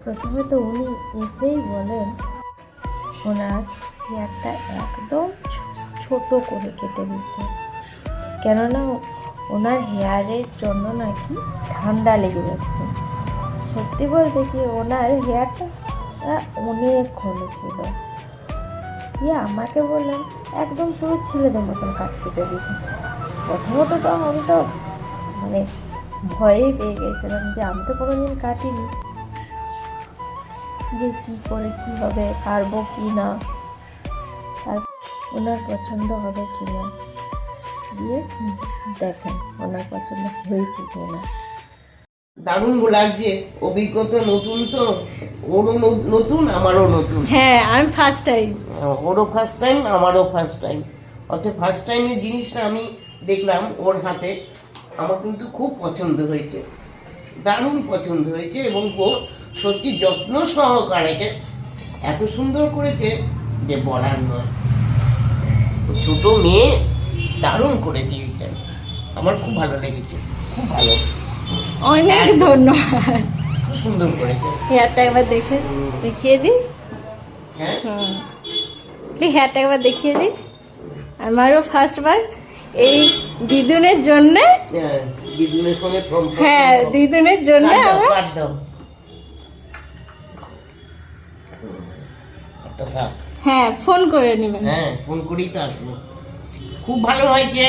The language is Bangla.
প্রথমে তো উনি এসেই বলেন ওনার হেয়ারটা একদম ছোট করে কেটে দিতে, কেননা ওনার হেয়ারের জন্য নাকি ঠান্ডা লেগে যাচ্ছে। সত্যি বলতে কি ওনার হেয়ারটা অনেক ঘন ছিল। দিয়ে আমাকে বললেন একদম পুরো ছেলেদের মতন কাট কেটে দিতে। প্রথমত তো আমি তো মানে ভয়েই পেয়ে গেছিলাম যে আমি তো কোনোদিন কাটিনি, যে কী করে কী হবে, পারবো কি না, আর ওনার পছন্দ হবে কি না। দিয়ে দেখেন ওনার পছন্দ হয়েছে কি না। দারুণ লাগছে, অভিজ্ঞতা নতুন তো, ওরও নতুন আমারও নতুন। হ্যাঁ আমি ফার্স্ট টাইম, ওরও ফার্স্ট টাইম আমারও ফার্স্ট টাইম। অর্থাৎ ফার্স্ট টাইমের জিনিসটা আমি দেখলাম ওর হাতে, আমার কিন্তু খুব পছন্দ হয়েছে, দারুণ পছন্দ হয়েছে। এবং ও সত্যি যত্ন সহকারে এত সুন্দর করেছে যে বলার নয়। ছোট মেয়ে দারুণ করে দিয়েছেন, আমার খুব ভালো লেগেছে, খুব ভালো, অনেক ধন্যবাদ। খুব সুন্দর করেছে। হেয়ারটা একবার দেখিয়ে দিই। হ্যাঁ হেয়ারটা একবার দেখিয়ে দিই। আমারও ফার্স্ট বার এই দিদুনের জন্য। হ্যাঁ দিদুনের সঙ্গে হ্যাঁ দিদুনের জন্য কাট দাও। একটা থাক। হ্যাঁ ফোন করে নেবেন। হ্যাঁ ফোন করেই তো আসবো। খুব ভালো হয়েছে।